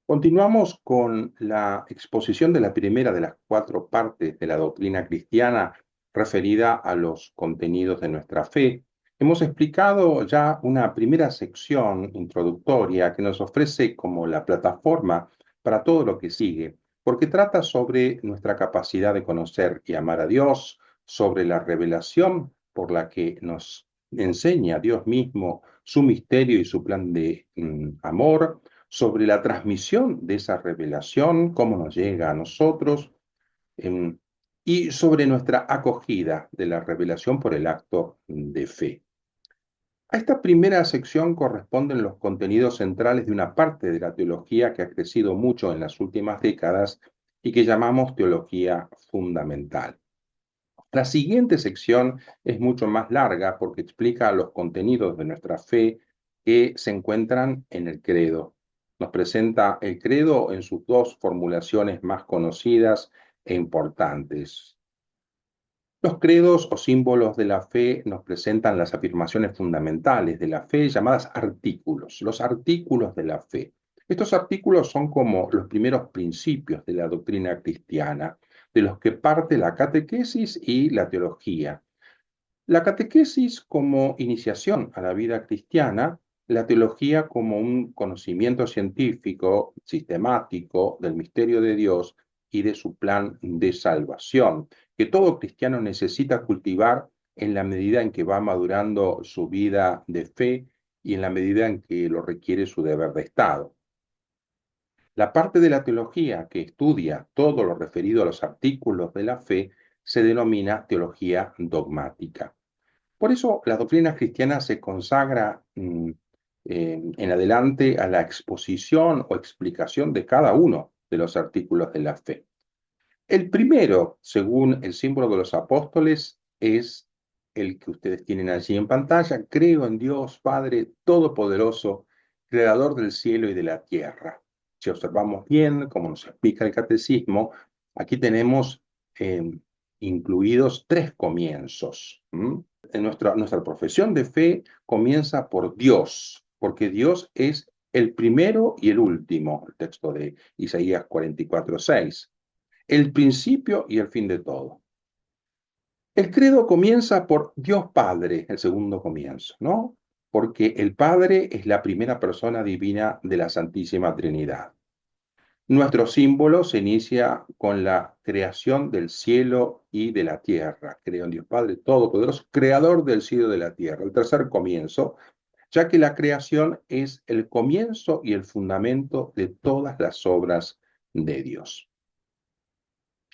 Continuamos con la exposición de la primera de las cuatro partes de la doctrina cristiana referida a los contenidos de nuestra fe. Hemos explicado ya una primera sección introductoria que nos ofrece como la plataforma para todo lo que sigue, porque trata sobre nuestra capacidad de conocer y amar a Dios, sobre la revelación por la que nos enseña Dios mismo su misterio y su plan de amor, sobre la transmisión de esa revelación, cómo nos llega a nosotros, em, y sobre nuestra acogida de la revelación por el acto de fe. A esta primera sección corresponden los contenidos centrales de una parte de la teología que ha crecido mucho en las últimas décadas y que llamamos teología fundamental. La siguiente sección es mucho más larga porque explica los contenidos de nuestra fe que se encuentran en el credo. Nos presenta el credo en sus dos formulaciones más conocidas e importantes. Los credos o símbolos de la fe nos presentan las afirmaciones fundamentales de la fe llamadas artículos, los artículos de la fe. Estos artículos son como los primeros principios de la doctrina cristiana, de los que parte la catequesis y la teología. La catequesis como iniciación a la vida cristiana, la teología como un conocimiento científico, sistemático del misterio de Dios y de su plan de salvación, que todo cristiano necesita cultivar en la medida en que va madurando su vida de fe y en la medida en que lo requiere su deber de Estado. La parte de la teología que estudia todo lo referido a los artículos de la fe se denomina teología dogmática. Por eso la doctrina cristiana se consagra en adelante a la exposición o explicación de cada uno de los artículos de la fe. El primero, según el símbolo de los apóstoles, es el que ustedes tienen allí en pantalla. Creo en Dios, Padre Todopoderoso, Creador del cielo y de la tierra. Si observamos bien, como nos explica el catecismo, aquí tenemos eh, incluidos tres comienzos. Nuestra profesión de fe comienza por Dios, porque Dios es el primero y el último, el texto de Isaías 44:6, el principio y el fin de todo. El credo comienza por Dios Padre, el segundo comienzo, ¿no? Porque el Padre es la primera persona divina de la Santísima Trinidad. Nuestro símbolo se inicia con la creación del cielo y de la tierra. Creo en Dios Padre Todopoderoso, creador del cielo y de la tierra. El tercer comienzo, ya que la creación es el comienzo y el fundamento de todas las obras de Dios.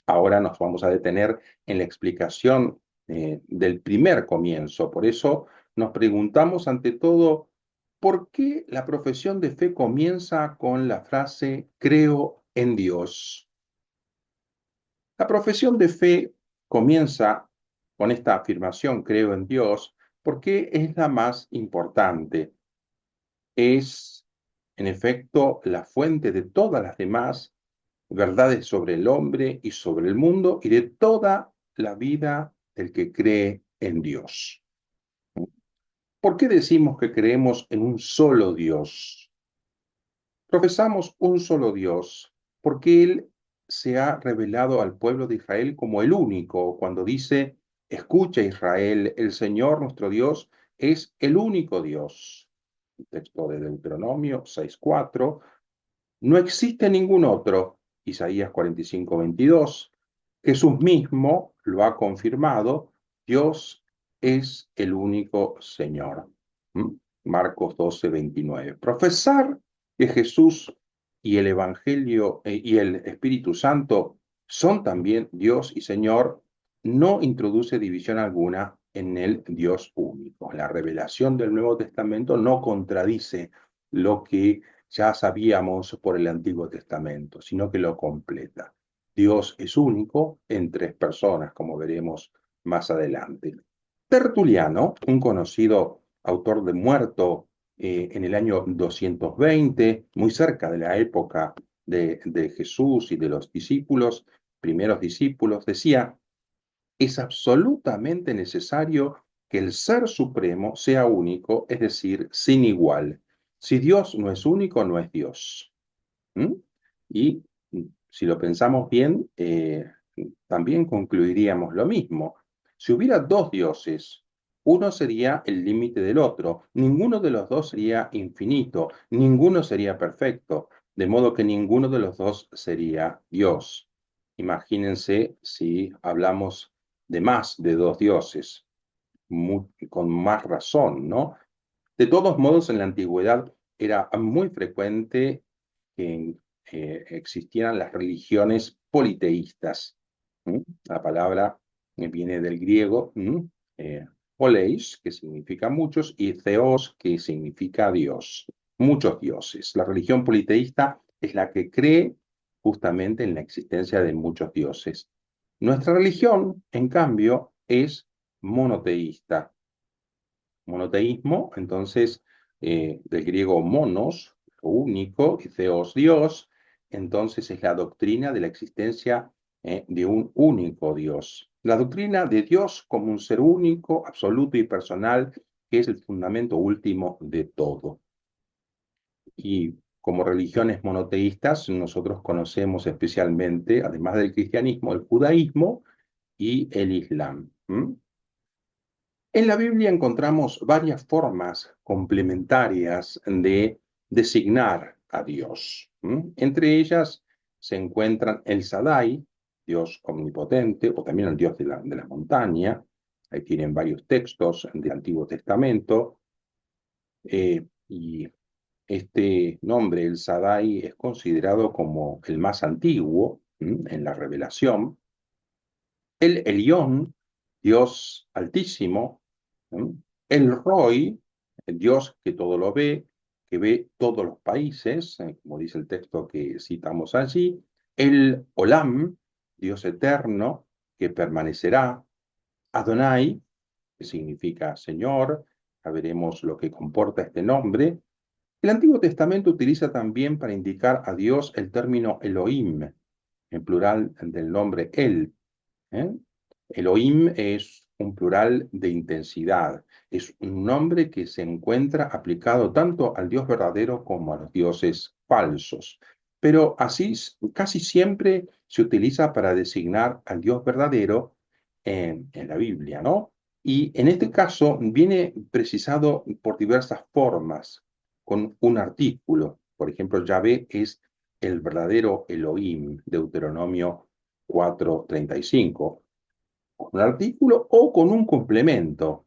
Ahora nos vamos a detener en la explicación del primer comienzo. Por eso nos preguntamos ante todo, ¿por qué la profesión de fe comienza con la frase creo en Dios? La profesión de fe comienza con esta afirmación creo en Dios porque es la más importante. Es, en efecto, la fuente de todas las demás verdades sobre el hombre y sobre el mundo y de toda la vida del que cree en Dios. ¿Por qué decimos que creemos en un solo Dios? Profesamos un solo Dios porque Él se ha revelado al pueblo de Israel como el único, cuando dice, escucha Israel, el Señor nuestro Dios es el único Dios. El texto de Deuteronomio 6:4. No existe ningún otro, Isaías 45:22. Jesús mismo lo ha confirmado, Dios es el único Señor. Marcos 12:29. Profesar que Jesús y el Evangelio y el Espíritu Santo son también Dios y Señor no introduce división alguna en el Dios único. La revelación del Nuevo Testamento no contradice lo que ya sabíamos por el Antiguo Testamento, sino que lo completa. Dios es único en tres personas, como veremos más adelante. Tertuliano, un conocido autor de muerto en el año 220, muy cerca de la época de Jesús y de los discípulos, primeros discípulos, decía, es absolutamente necesario que el Ser Supremo sea único, es decir, sin igual. Si Dios no es único, no es Dios. ¿Mm? Y si lo pensamos bien, también concluiríamos lo mismo. Si hubiera dos dioses, uno sería el límite del otro, ninguno de los dos sería infinito, ninguno sería perfecto, de modo que ninguno de los dos sería Dios. Imagínense si hablamos de más de dos dioses, con más razón, ¿no? De todos modos, en la antigüedad era muy frecuente que existieran las religiones politeístas. ¿Mm? La palabra viene del griego poleis, que significa muchos, y theos, que significa Dios, muchos dioses. La religión politeísta es la que cree justamente en la existencia de muchos dioses. Nuestra religión, en cambio, es monoteísta. Monoteísmo, entonces, del griego monos, único, y theos, Dios, entonces es la doctrina de la existencia de un único Dios. La doctrina de Dios como un ser único, absoluto y personal, que es el fundamento último de todo. Y como religiones monoteístas, nosotros conocemos especialmente, además del cristianismo, el judaísmo y el islam. En la Biblia encontramos varias formas complementarias de designar a Dios. Entre ellas se encuentran el Shaddai, Dios omnipotente, o también el Dios de la montaña. Ahí tienen varios textos del Antiguo Testamento. Y este nombre, el Shaddai, es considerado como el más antiguo en la revelación. El Elión, Dios altísimo. ¿Mm? El Roy, el Dios que todo lo ve, que ve todos los países, como dice el texto que citamos allí. El Olam, Dios eterno, que permanecerá. Adonai, que significa Señor. Ya veremos lo que comporta este nombre. El Antiguo Testamento utiliza también para indicar a Dios el término Elohim, en plural del nombre El. ¿eh? Elohim es un plural de intensidad, es un nombre que se encuentra aplicado tanto al Dios verdadero como a los dioses falsos. Pero así casi siempre se utiliza para designar al Dios verdadero en la Biblia, ¿no? Y en este caso viene precisado por diversas formas, con un artículo. Por ejemplo, Yahvé es el verdadero Elohim, Deuteronomio 4:35, con un artículo o con un complemento.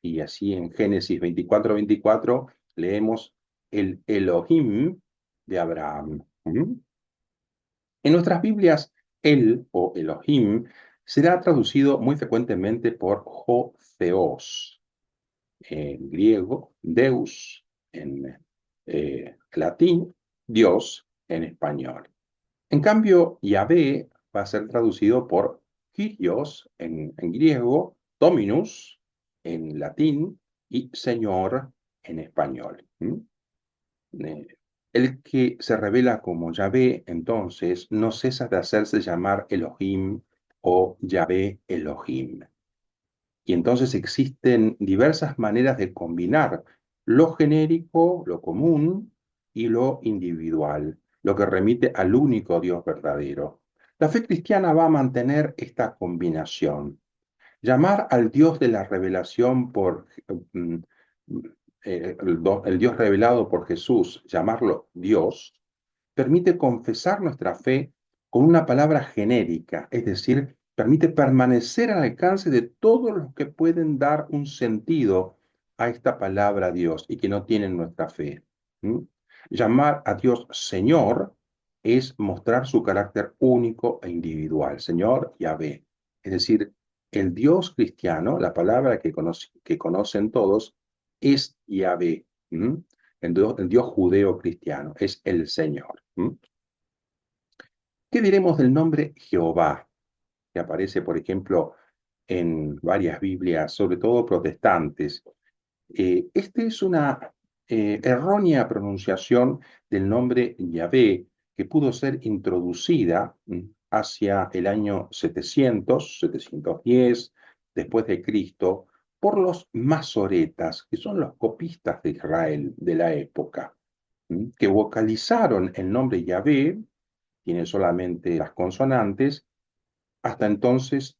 Y así en Génesis 24:24 leemos el Elohim de Abraham. En nuestras Biblias, el o Elohim será traducido muy frecuentemente por Ho Theos, en griego, Deus, en latín, Dios, en español. En cambio, Yahvé va a ser traducido por Kyrios en griego, Dominus en latín y Señor en español. Eh, El que se revela como Yahvé, entonces, no cesa de hacerse llamar Elohim o Yahvé Elohim. Y entonces existen diversas maneras de combinar lo genérico, lo común y lo individual, lo que remite al único Dios verdadero. La fe cristiana va a mantener esta combinación. Llamar al Dios de la revelación por mm, el Dios revelado por Jesús, llamarlo Dios, permite confesar nuestra fe con una palabra genérica, es decir, permite permanecer al alcance de todos los que pueden dar un sentido a esta palabra Dios y que no tienen nuestra fe. ¿Mm? Llamar a Dios Señor es mostrar su carácter único e individual, Señor Yahvé. Es decir, el Dios cristiano, la palabra que conocen todos, es Yahvé. El Dios judeo cristiano, es el Señor. ¿Qué diremos del nombre Jehová, que aparece, por ejemplo, en varias Biblias, sobre todo protestantes? Esta es una errónea pronunciación del nombre Yahvé, que pudo ser introducida hacia el año 710 después de Cristo, por los masoretas, que son los copistas de Israel de la época. que vocalizaron el nombre Yahvé, tiene solamente las consonantes, hasta entonces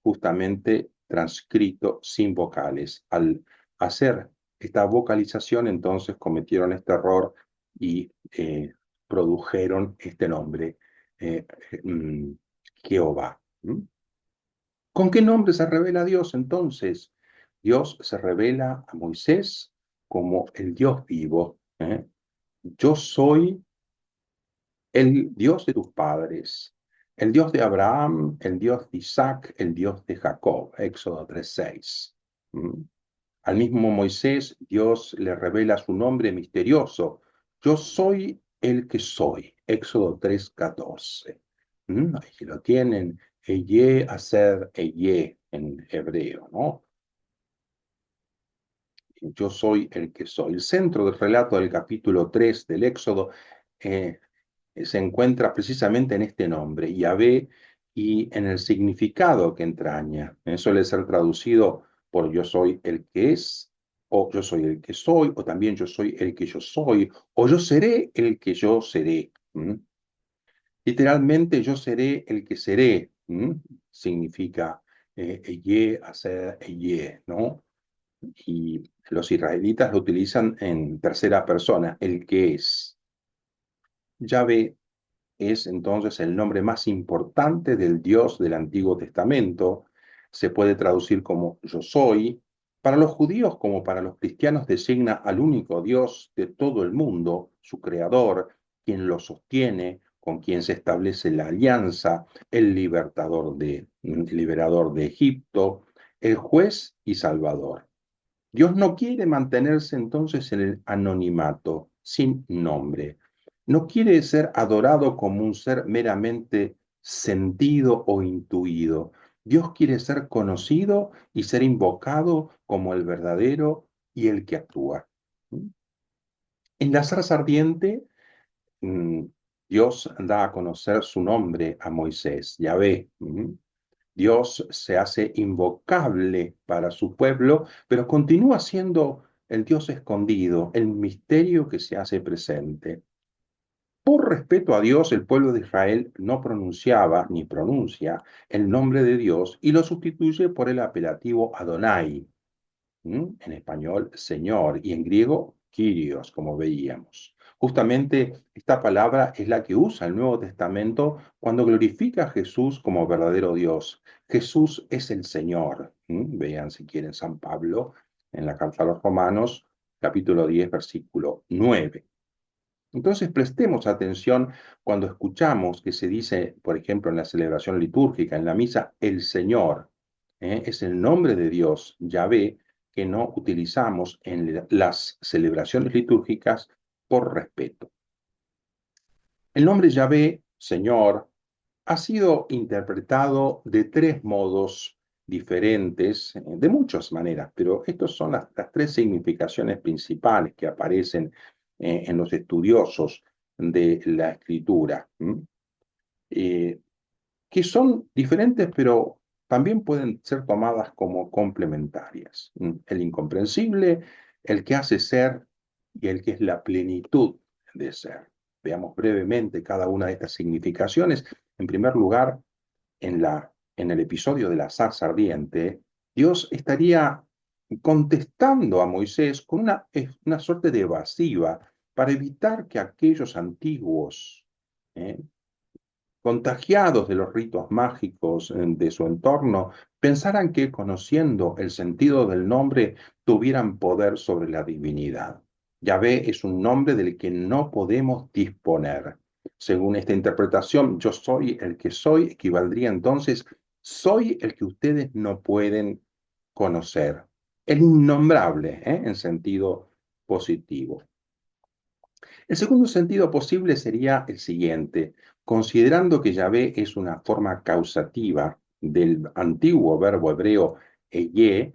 justamente transcrito sin vocales. Al hacer esta vocalización, entonces cometieron este error y produjeron este nombre, eh, mm, Jehová. ¿Con qué nombre se revela Dios entonces? Dios se revela a Moisés como el Dios vivo. Yo soy el Dios de tus padres, el Dios de Abraham, el Dios de Isaac, el Dios de Jacob. Éxodo 3:6. ¿Mm? Al mismo Moisés, Dios le revela su nombre misterioso. Yo soy el que soy. Éxodo 3:14. Ahí lo tienen. Eye, hacer, eye en hebreo, ¿no? Yo soy el que soy. El centro del relato del capítulo 3 del Éxodo eh, se encuentra precisamente en este nombre, Yahvé, y en el significado que entraña. Suele ser traducido por yo soy el que es, o yo soy el que soy, o también yo soy el que yo soy, o yo seré el que yo seré. Literalmente, yo seré el que seré. Significa Eye, hacer, Eye, ¿no? Y los israelitas lo utilizan en tercera persona, el que es. Yahvé es entonces el nombre más importante del Dios del Antiguo Testamento. Se puede traducir como yo soy. Para los judíos como para los cristianos designa al único Dios de todo el mundo, su creador, quien lo sostiene, con quien se establece la alianza, el liberador de Egipto, el juez y salvador. Dios no quiere mantenerse entonces en el anonimato, sin nombre. No quiere ser adorado como un ser meramente sentido o intuido. Dios quiere ser conocido y ser invocado como el verdadero y el que actúa. En la zarza ardiente, mm, Dios da a conocer su nombre a Moisés, Yahvé. Dios se hace invocable para su pueblo, pero continúa siendo el Dios escondido, el misterio que se hace presente. Por respeto a Dios, el pueblo de Israel no pronunciaba ni pronuncia el nombre de Dios y lo sustituye por el apelativo Adonai, en español Señor, y en griego Kyrios, como veíamos. Justamente esta palabra es la que usa el Nuevo Testamento cuando glorifica a Jesús como verdadero Dios. Jesús es el Señor. Vean si quieren San Pablo en la carta a los Romanos, capítulo 10, versículo 9. Entonces prestemos atención cuando escuchamos que se dice, por ejemplo, en la celebración litúrgica, en la misa, el Señor. Es el nombre de Dios, Yahvé, que no utilizamos en las celebraciones litúrgicas por respeto. El nombre Yahvé, Señor, ha sido interpretado de tres modos diferentes, de muchas maneras, pero estas son las tres significaciones principales que aparecen en los estudiosos de la escritura, que son diferentes, pero también pueden ser tomadas como complementarias. El incomprensible, el que hace ser y el que es la plenitud de ser. Veamos brevemente cada una de estas significaciones. En primer lugar, en el episodio de la zarza ardiente, Dios estaría contestando a Moisés con una suerte de evasiva para evitar que aquellos antiguos, ¿eh? contagiados de los ritos mágicos de su entorno, pensaran que conociendo el sentido del nombre tuvieran poder sobre la divinidad. Yahvé es un nombre del que no podemos disponer. Según esta interpretación, yo soy el que soy, equivaldría entonces, soy el que ustedes no pueden conocer. El innombrable, en sentido positivo. El segundo sentido posible sería el siguiente. Considerando que Yahvé es una forma causativa del antiguo verbo hebreo eye,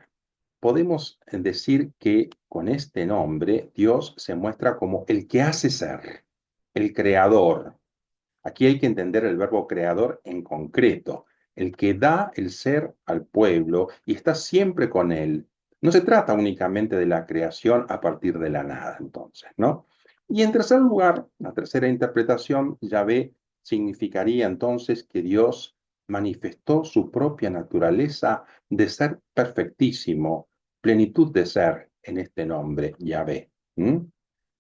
podemos decir que con este nombre Dios se muestra como el que hace ser, el creador. Aquí hay que entender el verbo creador en concreto, el que da el ser al pueblo y está siempre con él. No se trata únicamente de la creación a partir de la nada, entonces, ¿no? Y en tercer lugar, la tercera interpretación, Yahvé, significaría entonces que Dios manifestó su propia naturaleza de ser perfectísimo, plenitud de ser en este nombre, Yahvé. ¿Mm?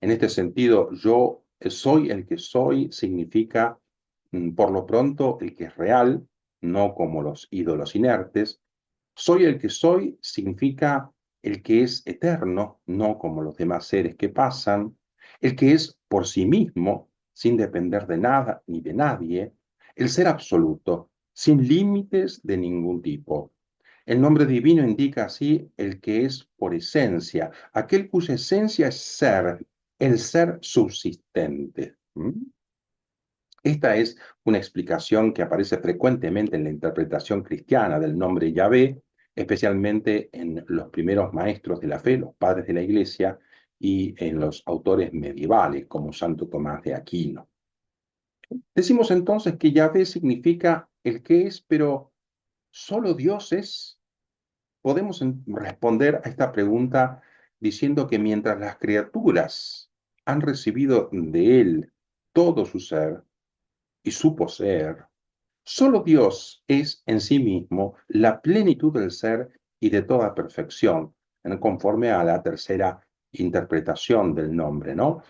En este sentido, yo soy el que soy, significa, por lo pronto, el que es real, no como los ídolos inertes. Soy el que soy significa el que es eterno, no como los demás seres que pasan, el que es por sí mismo, sin depender de nada ni de nadie, el ser absoluto, sin límites de ningún tipo. El nombre divino indica así el que es por esencia, aquel cuya esencia es ser, el ser subsistente. ¿Mm? Esta es una explicación que aparece frecuentemente en la interpretación cristiana del nombre Yahvé, especialmente en los primeros maestros de la fe, los padres de la Iglesia, y en los autores medievales como Santo Tomás de Aquino. Decimos entonces que Yahvé significa el que es, pero ¿solo Dios es? Podemos responder a esta pregunta diciendo que mientras las criaturas han recibido de Él todo su ser y su poseer, solo Dios es en sí mismo la plenitud del ser y de toda perfección, conforme a la tercera interpretación del nombre, ¿no?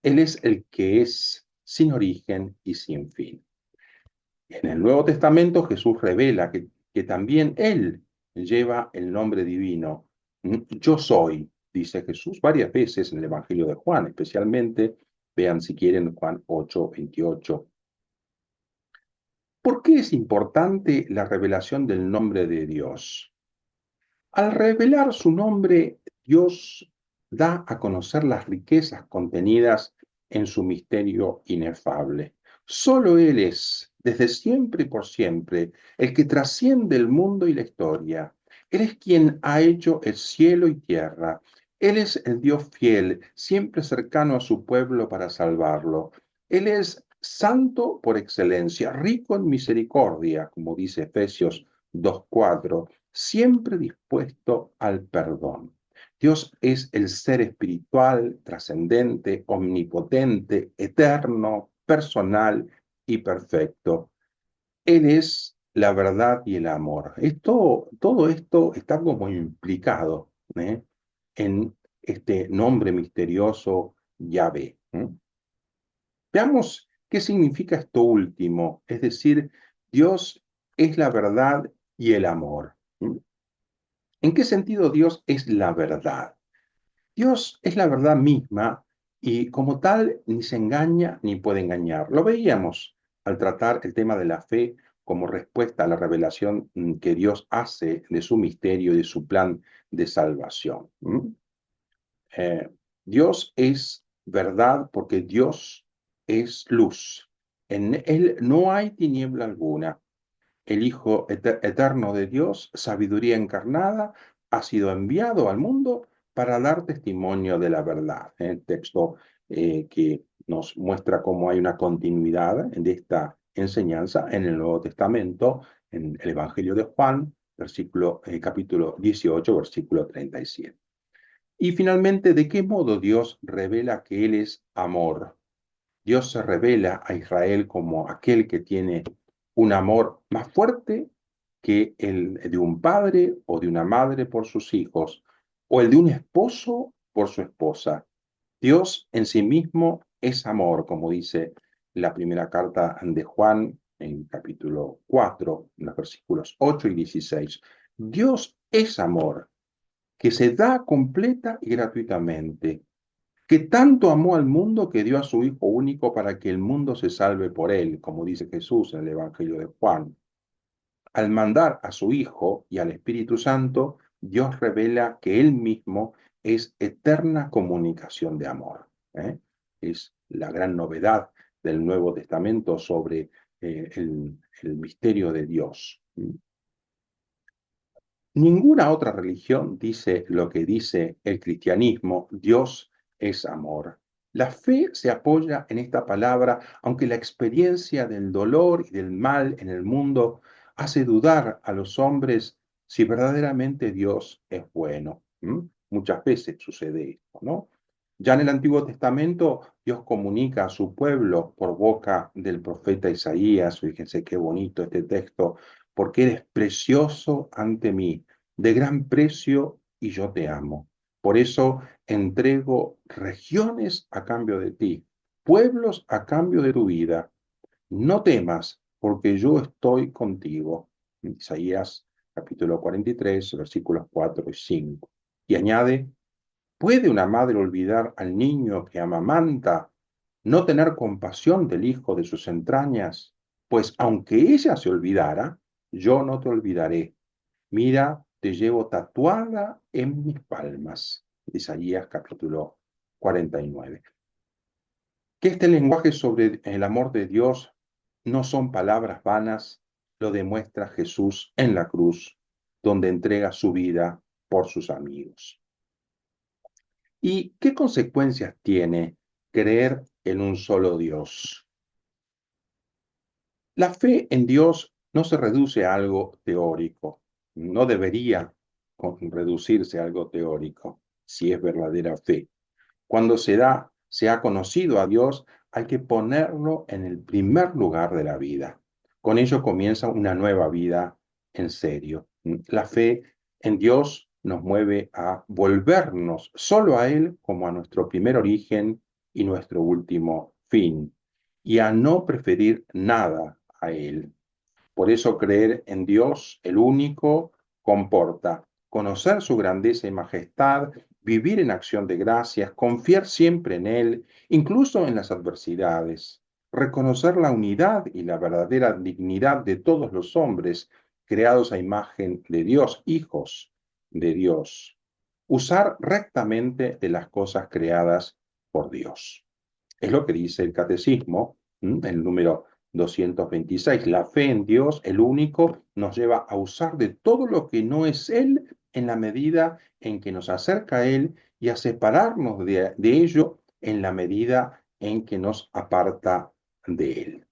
Él es el que es sin origen y sin fin. En el Nuevo Testamento Jesús revela que también Él lleva el nombre divino. Yo soy, dice Jesús varias veces en el Evangelio de Juan, especialmente, vean si quieren Juan 8:28. ¿Por qué es importante la revelación del nombre de Dios? Al revelar su nombre, Dios da a conocer las riquezas contenidas en su misterio inefable. Solo Él es, desde siempre y por siempre, el que trasciende el mundo y la historia. Él es quien ha hecho el cielo y tierra. Él es el Dios fiel, siempre cercano a su pueblo para salvarlo. Él es santo por excelencia, rico en misericordia, como dice Efesios 2:4, siempre dispuesto al perdón. Dios es el ser espiritual, trascendente, omnipotente, eterno, personal y perfecto. Él es la verdad y el amor. Todo esto está como implicado, ¿eh?, en este nombre misterioso Yahvé. Veamos qué significa esto último, es decir, Dios es la verdad y el amor. ¿En qué sentido Dios es la verdad? Dios es la verdad misma y como tal ni se engaña ni puede engañar. Lo veíamos al tratar el tema de la fe como respuesta a la revelación que Dios hace de su misterio y de su plan de salvación. Eh, Dios es verdad porque Dios es luz. En Él no hay tiniebla alguna. El Hijo eterno de Dios, sabiduría encarnada, ha sido enviado al mundo para dar testimonio de la verdad. El texto que nos muestra cómo hay una continuidad de esta enseñanza en el Nuevo Testamento, en el Evangelio de Juan, capítulo 18, versículo 37. Y finalmente, ¿de qué modo Dios revela que Él es amor? Dios se revela a Israel como aquel que tiene un amor más fuerte que el de un padre o de una madre por sus hijos, o el de un esposo por su esposa. Dios en sí mismo es amor, como dice la primera carta de Juan en capítulo 4, en los versículos 8 y 16. Dios es amor, que se da completa y gratuitamente, que tanto amó al mundo que dio a su Hijo único para que el mundo se salve por él, como dice Jesús en el Evangelio de Juan. Al mandar a su Hijo y al Espíritu Santo, Dios revela que Él mismo es eterna comunicación de amor. Es la gran novedad del Nuevo Testamento sobre el misterio de Dios. Ninguna otra religión dice lo que dice el cristianismo: Dios es amor. La fe se apoya en esta palabra, aunque la experiencia del dolor y del mal en el mundo hace dudar a los hombres si verdaderamente Dios es bueno. Muchas veces sucede esto, ¿no? Ya en el Antiguo Testamento, Dios comunica a su pueblo por boca del profeta Isaías. Fíjense qué bonito este texto, porque eres precioso ante mí, de gran precio, y yo te amo. Por eso entrego regiones a cambio de ti, pueblos a cambio de tu vida. No temas, porque yo estoy contigo. Isaías capítulo 43, versículos 4 y 5. Y añade, ¿puede una madre olvidar al niño que amamanta, no tener compasión del hijo de sus entrañas? Pues aunque ella se olvidara, yo no te olvidaré. Mira, te llevo tatuada en mis palmas. Isaías capítulo 49. Que este lenguaje sobre el amor de Dios no son palabras vanas, lo demuestra Jesús en la cruz, donde entrega su vida por sus amigos. ¿Y qué consecuencias tiene creer en un solo Dios? La fe en Dios no se reduce a algo teórico, no debería reducirse a algo teórico, si es verdadera fe. Cuando se ha conocido a Dios, hay que ponerlo en el primer lugar de la vida. Con ello comienza una nueva vida en serio. La fe en Dios nos mueve a volvernos solo a Él como a nuestro primer origen y nuestro último fin, y a no preferir nada a Él. Por eso creer en Dios, el único, comporta conocer su grandeza y majestad, vivir en acción de gracias, confiar siempre en Él, incluso en las adversidades, reconocer la unidad y la verdadera dignidad de todos los hombres creados a imagen de Dios, hijos de Dios, usar rectamente de las cosas creadas por Dios. Es lo que dice el catecismo, el número 226. La fe en Dios, el único, nos lleva a usar de todo lo que no es Él en la medida en que nos acerca a Él y a separarnos de ello en la medida en que nos aparta de Él.